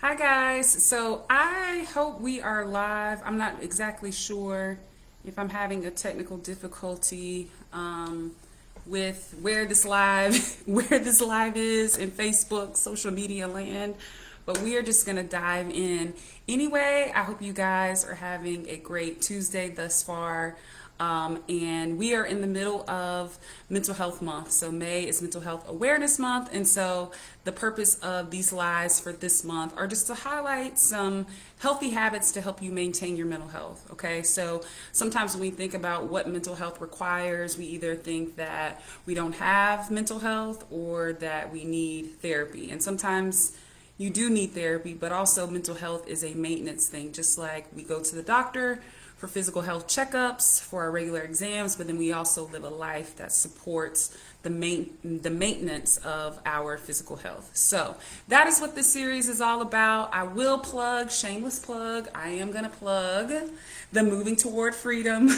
Hi guys, so I hope we are live. I'm not exactly sure if I'm having a technical difficulty with where this live where this live is in Facebook, social media land, but we are just gonna dive in. Anyway, I hope you guys are having a great Tuesday thus far. And we are in the middle of Mental Health Month. So, May is Mental Health Awareness Month. And so, the purpose of these lives for this month are just to highlight some healthy habits to help you maintain your mental health. Okay, so sometimes when we think about what mental health requires, we either think that we don't have mental health or that we need therapy. And sometimes you do need therapy, but also mental health is a maintenance thing, just like we go to the doctor for physical health checkups, for our regular exams, but then we also live a life that supports the maintenance of our physical health. So that is what this series is all about. I will plug, shameless plug, I am going to plug the Moving Toward Freedom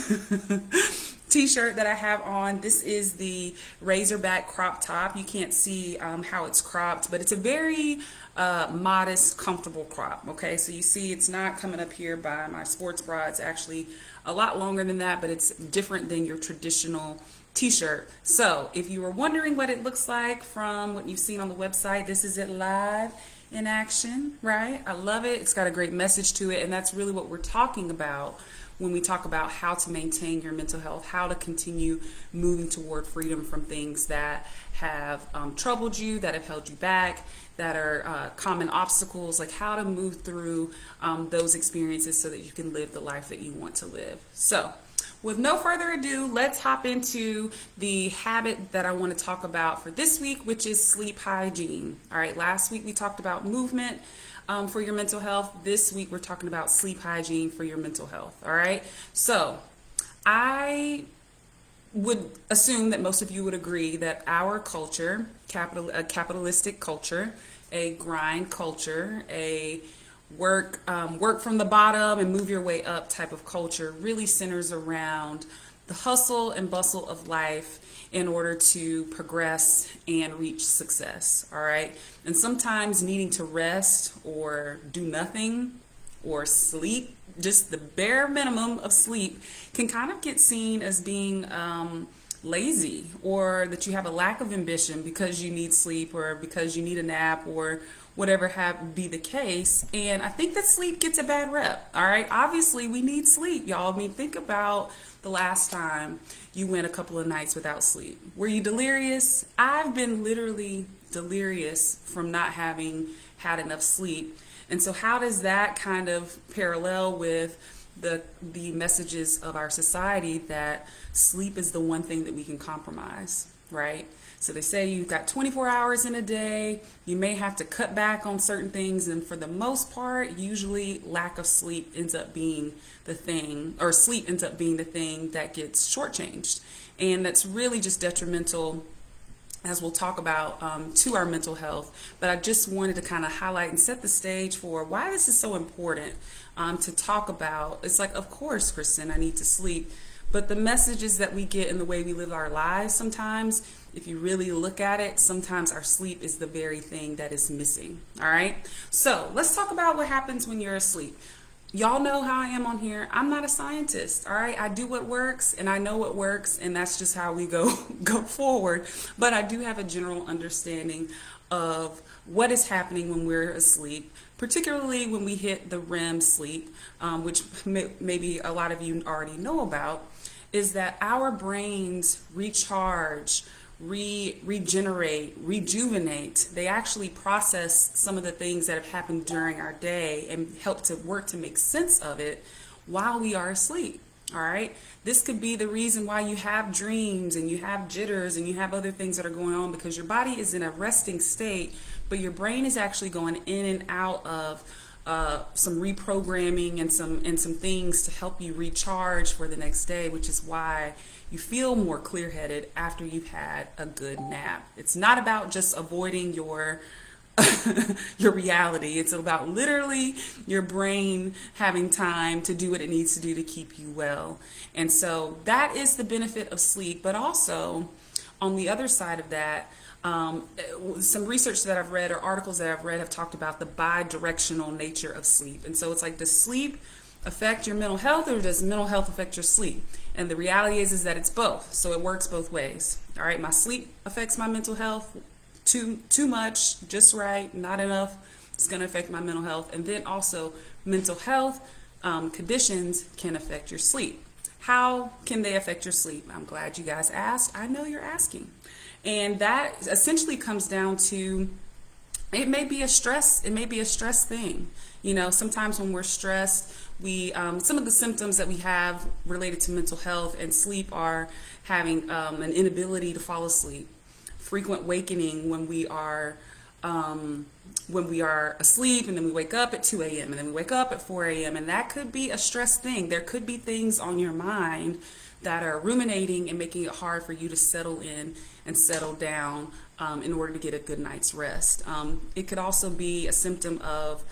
t-shirt that I have on. This is the Razorback crop top. You can't see how it's cropped, but it's a very modest, comfortable crop. Okay, so you see it's not coming up here by my sports bra. It's actually a lot longer than that, but it's different than your traditional t-shirt. So if you were wondering what it looks like from what you've seen on the website, this is it live in action, right? I love it. It's got a great message to it, and that's really what we're talking about when we talk about how to maintain your mental health, how to continue moving toward freedom from things that have troubled you, that have held you back, that are common obstacles, like how to move through those experiences so that you can live the life that you want to live. So, with no further ado, let's hop into the habit that I want to talk about for this week, which is sleep hygiene. All right, last week we talked about movement for your mental health. This week we're talking about sleep hygiene for your mental health. All right, so I would assume that most of you would agree that our culture, a capitalistic culture, a grind culture, a work from the bottom and move your way up type of culture really centers around the hustle and bustle of life in order to progress and reach success. All right, and sometimes needing to rest or do nothing or sleep, just the bare minimum of sleep, can kind of get seen as being lazy, or that you have a lack of ambition because you need sleep or because you need a nap or whatever have be the case. And I think that sleep gets a bad rep. All right, obviously we need sleep, y'all. I mean, think about the last time you went a couple of nights without sleep. Were you delirious? I've been literally delirious from not having had enough sleep. And so how does that kind of parallel with the messages of our society that sleep is the one thing that we can compromise, right? So they say you've got 24 hours in a day, you may have to cut back on certain things, and for the most part, usually lack of sleep ends up being the thing, or sleep ends up being the thing that gets shortchanged. And that's really just detrimental, as we'll talk about, to our mental health. But I just wanted to kind of highlight and set the stage for why this is so important to talk about. It's like, of course, Kristen, I need to sleep. But the messages that we get in the way we live our lives sometimes, if you really look at it, sometimes our sleep is the very thing that is missing. All right? So let's talk about what happens when you're asleep. Y'all know how I am on here. I'm not a scientist, all right? I do what works and I know what works, and that's just how we go forward. But I do have a general understanding of what is happening when we're asleep, particularly when we hit the REM sleep, which maybe a lot of you already know about, is that our brains recharge, regenerate, rejuvenate. They actually process some of the things that have happened during our day and help to work to make sense of it while we are asleep. All right. This could be the reason why you have dreams and you have jitters and you have other things that are going on, because your body is in a resting state, but your brain is actually going in and out of some reprogramming and some things to help you recharge for the next day, which is why you feel more clear-headed after you've had a good nap. It's not about just avoiding your your reality. It's about literally your brain having time to do what it needs to do to keep you well. And so that is the benefit of sleep. But also, on the other side of that, Some research that I've read or articles that I've read have talked about the bi-directional nature of sleep. And so it's like, does sleep affect your mental health, or does mental health affect your sleep? And the reality is that it's both. So it works both ways. All right, my sleep affects my mental health. Too much, just right, not enough, it's going to affect my mental health. And then also mental health conditions can affect your sleep. How can they affect your sleep? I'm glad you guys asked. I know you're asking. And that essentially comes down to, it may be a stress thing. You know, sometimes when we're stressed, some of the symptoms that we have related to mental health and sleep are having an inability to fall asleep, frequent wakening when we are asleep, and then we wake up at 2 a.m. and then we wake up at 4 a.m. and that could be a stress thing. There could be things on your mind that are ruminating and making it hard for you to settle in and settle down in order to get a good night's rest. It could also be a symptom of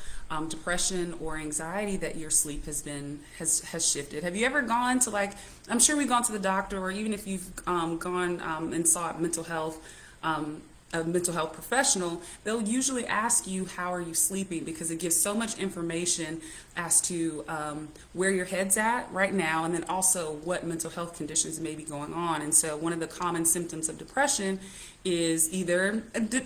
depression or anxiety that your sleep has shifted. Have you ever gone to, like, I'm sure we've gone to the doctor, or even if you've gone and sought a mental health professional, they'll usually ask you, how are you sleeping? Because it gives so much information as to where your head's at right now, and then also what mental health conditions may be going on. And so one of the common symptoms of depression is either,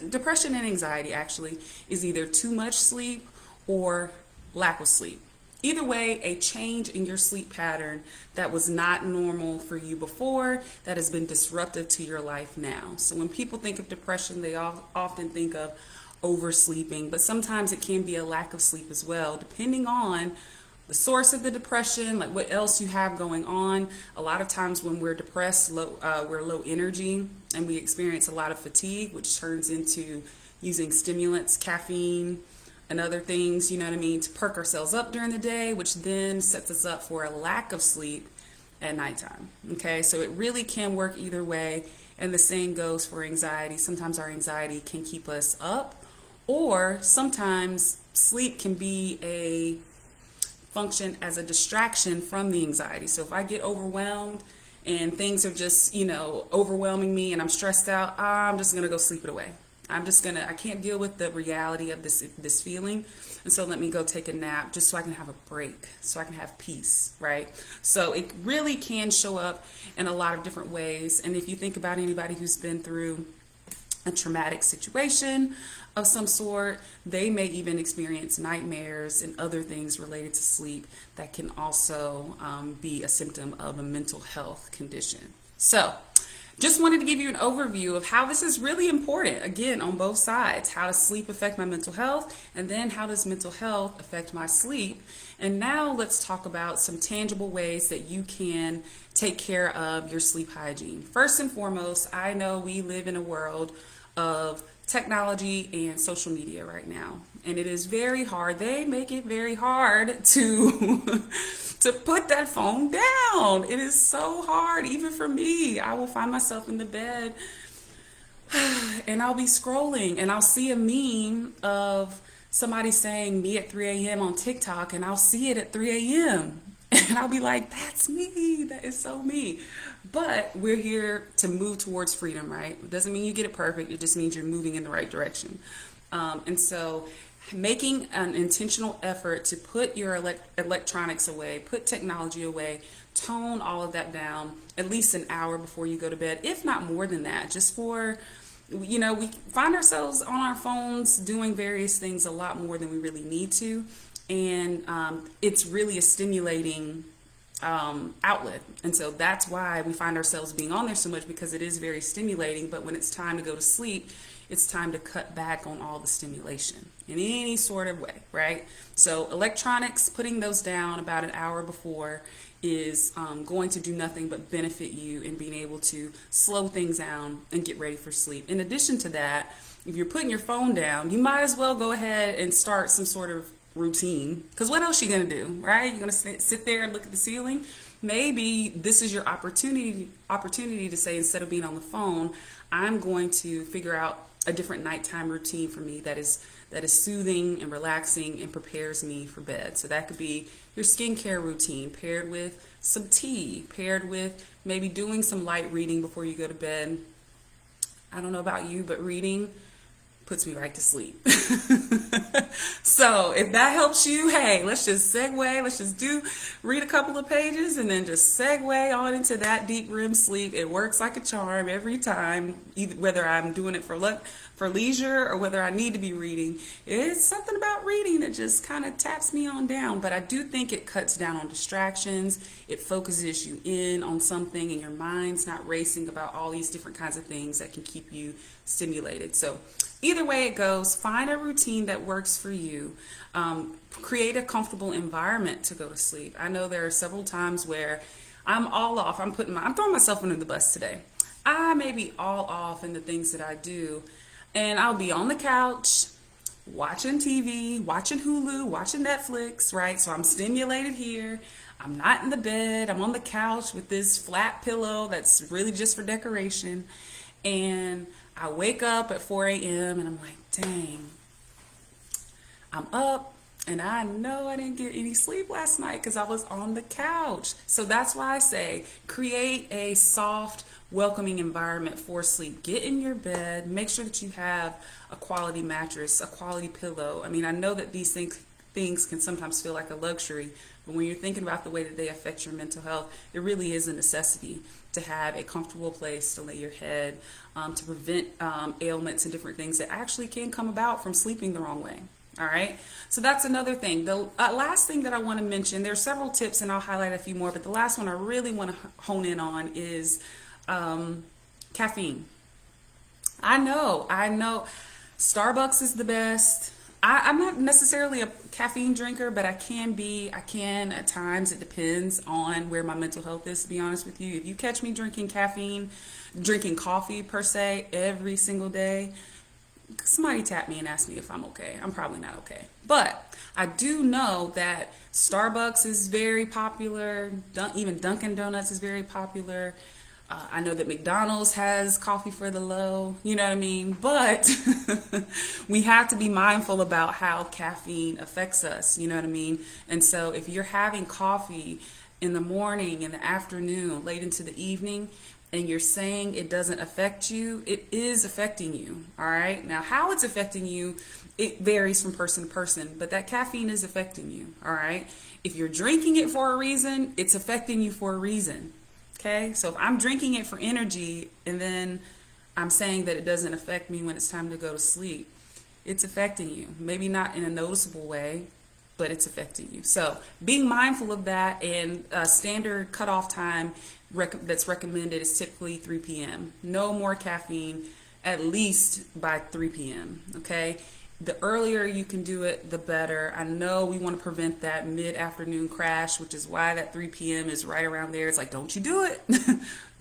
depression and anxiety actually, is either too much sleep or lack of sleep. Either way, a change in your sleep pattern that was not normal for you before, that has been disruptive to your life now. So when people think of depression, they often think of oversleeping, but sometimes it can be a lack of sleep as well, depending on the source of the depression, like what else you have going on. A lot of times when we're depressed, we're low energy, and we experience a lot of fatigue, which turns into using stimulants, caffeine, and other things, you know what I mean, to perk ourselves up during the day, which then sets us up for a lack of sleep at nighttime. Okay, so it really can work either way, and the same goes for anxiety. Sometimes our anxiety can keep us up, or sometimes sleep can be a function as a distraction from the anxiety. So if I get overwhelmed and things are just, overwhelming me and I'm stressed out, I'm just gonna go sleep it away. I can't deal with the reality of this feeling. And so let me go take a nap just so I can have a break, so I can have peace, right? So it really can show up in a lot of different ways. And if you think about anybody who's been through a traumatic situation of some sort, they may even experience nightmares and other things related to sleep that can also be a symptom of a mental health condition. So just wanted to give you an overview of how this is really important, again, on both sides. How does sleep affect my mental health? And then how does mental health affect my sleep? And now let's talk about some tangible ways that you can take care of your sleep hygiene. First and foremost, I know we live in a world of technology and social media right now, and it is very hard. They make it very hard to to put that phone down. It is so hard, even for me. I will find myself in the bed and I'll be scrolling and I'll see a meme of somebody saying me at 3 a.m. on TikTok, and I'll see it at 3 a.m. and I'll be like, that's me. That is so me. But we're here to move towards freedom, right? It doesn't mean you get it perfect. It just means you're moving in the right direction. And so making an intentional effort to put your electronics away, put technology away, tone all of that down at least an hour before you go to bed, if not more than that, just for, we find ourselves on our phones doing various things a lot more than we really need to. And it's really a stimulating outlet. And so that's why we find ourselves being on there so much, because it is very stimulating. But when it's time to go to sleep, it's time to cut back on all the stimulation in any sort of way, right? So electronics, putting those down about an hour before is going to do nothing but benefit you in being able to slow things down and get ready for sleep. In addition to that, if you're putting your phone down, you might as well go ahead and start some sort of routine, because what else are you going to do, right? You're going to sit there and look at the ceiling. Maybe this is your opportunity to say, instead of being on the phone, I'm going to figure out a different nighttime routine for me that is soothing and relaxing and prepares me for bed. So that could be your skincare routine paired with some tea, paired with maybe doing some light reading before you go to bed. I don't know about you, but reading puts me right to sleep. So if that helps you, hey, let's just segue. Let's just read a couple of pages and then just segue on into that deep REM sleep. It works like a charm every time, either whether I'm doing it for leisure or whether I need to be reading. It's something about reading that just kind of taps me on down. But I do think it cuts down on distractions. It focuses you in on something and your mind's not racing about all these different kinds of things that can keep you stimulated. So either way it goes, find a routine that works for you. Create a comfortable environment to go to sleep. I know there are several times where I'm all off. I'm throwing myself under the bus today. I may be all off in the things that I do, and I'll be on the couch watching TV, watching Hulu, watching Netflix, right? So I'm stimulated here. I'm not in the bed. I'm on the couch with this flat pillow that's really just for decoration. And I wake up at 4 a.m. and I'm like, dang, I'm up and I know I didn't get any sleep last night because I was on the couch. So that's why I say create a soft, welcoming environment for sleep. Get in your bed, make sure that you have a quality mattress, a quality pillow. I mean, I know that these things can sometimes feel like a luxury, but when you're thinking about the way that they affect your mental health, it really is a necessity to have a comfortable place to lay your head, to prevent ailments and different things that actually can come about from sleeping the wrong way. All right. So that's another thing. The last thing that I want to mention, there's several tips and I'll highlight a few more, but the last one I really want to hone in on is caffeine. I know Starbucks is the best. I'm not necessarily a caffeine drinker, but I can at times. It depends on where my mental health is, to be honest with you. If you catch me drinking coffee per se, every single day, somebody tap me and ask me if I'm okay. I'm probably not okay. But I do know that Starbucks is very popular. Even Dunkin' Donuts is very popular. I know that McDonald's has coffee for the low, you know what I mean? But we have to be mindful about how caffeine affects us, you know what I mean? And so if you're having coffee in the morning, in the afternoon, late into the evening, and you're saying it doesn't affect you, it is affecting you, all right? Now, how it's affecting you, it varies from person to person, but that caffeine is affecting you, all right? If you're drinking it for a reason, it's affecting you for a reason. Okay, so if I'm drinking it for energy and then I'm saying that it doesn't affect me when it's time to go to sleep, it's affecting you. Maybe not in a noticeable way, but it's affecting you. So being mindful of that, and standard cutoff time that's recommended is typically 3 p.m. No more caffeine, at least by 3 p.m. Okay. The earlier you can do it, the better. I know we want to prevent that mid-afternoon crash, which is why that 3 p.m. is right around there. It's like, don't you do it.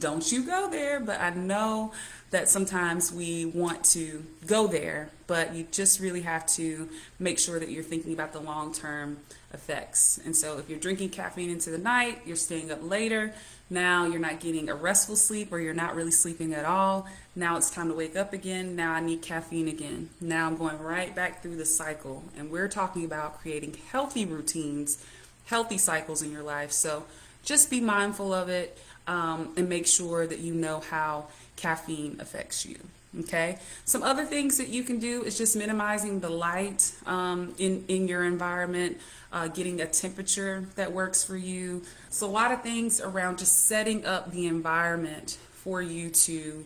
Don't you go there. But I know that sometimes we want to go there, but you just really have to make sure that you're thinking about the long-term effects. And so if you're drinking caffeine into the night, you're staying up later. Now you're not getting a restful sleep, or you're not really sleeping at all. Now it's time to wake up again. Now I need caffeine again. Now I'm going right back through the cycle. And we're talking about creating healthy routines, healthy cycles in your life. So just be mindful of it, and make sure that you know how caffeine affects you. Okay. Some other things that you can do is just minimizing the light in your environment, getting a temperature that works for you. So a lot of things around just setting up the environment for you to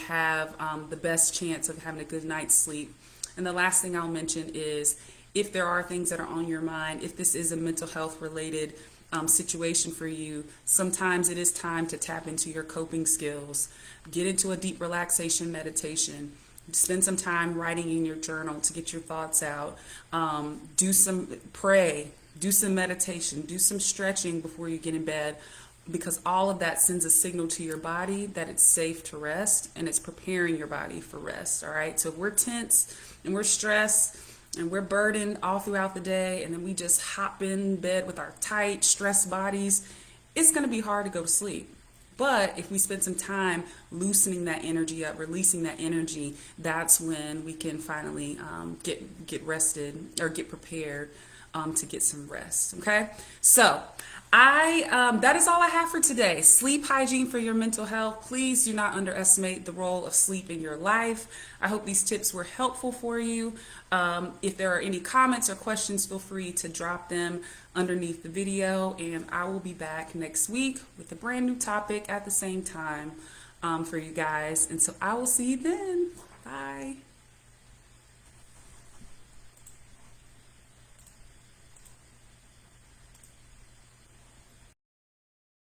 have the best chance of having a good night's sleep. And the last thing I'll mention is, if there are things that are on your mind, if this is a mental health related situation for you, sometimes it is time to tap into your coping skills. Get into a deep relaxation meditation. Spend some time writing in your journal to get your thoughts out. Pray, do some meditation, do some stretching before you get in bed, because all of that sends a signal to your body that it's safe to rest, and it's preparing your body for rest. All right. So if we're tense and we're stressed and we're burdened all throughout the day, and then we just hop in bed with our tight, stressed bodies, it's going to be hard to go to sleep. But if we spend some time loosening that energy up, releasing that energy, that's when we can finally get rested or get prepared to get some rest. Okay, so that is all I have for today. Sleep hygiene for your mental health. Please do not underestimate the role of sleep in your life. I hope these tips were helpful for you. If there are any comments or questions, feel free to drop them underneath the video, and I will be back next week with a brand new topic at the same time for you guys. And so I will see you then. Bye.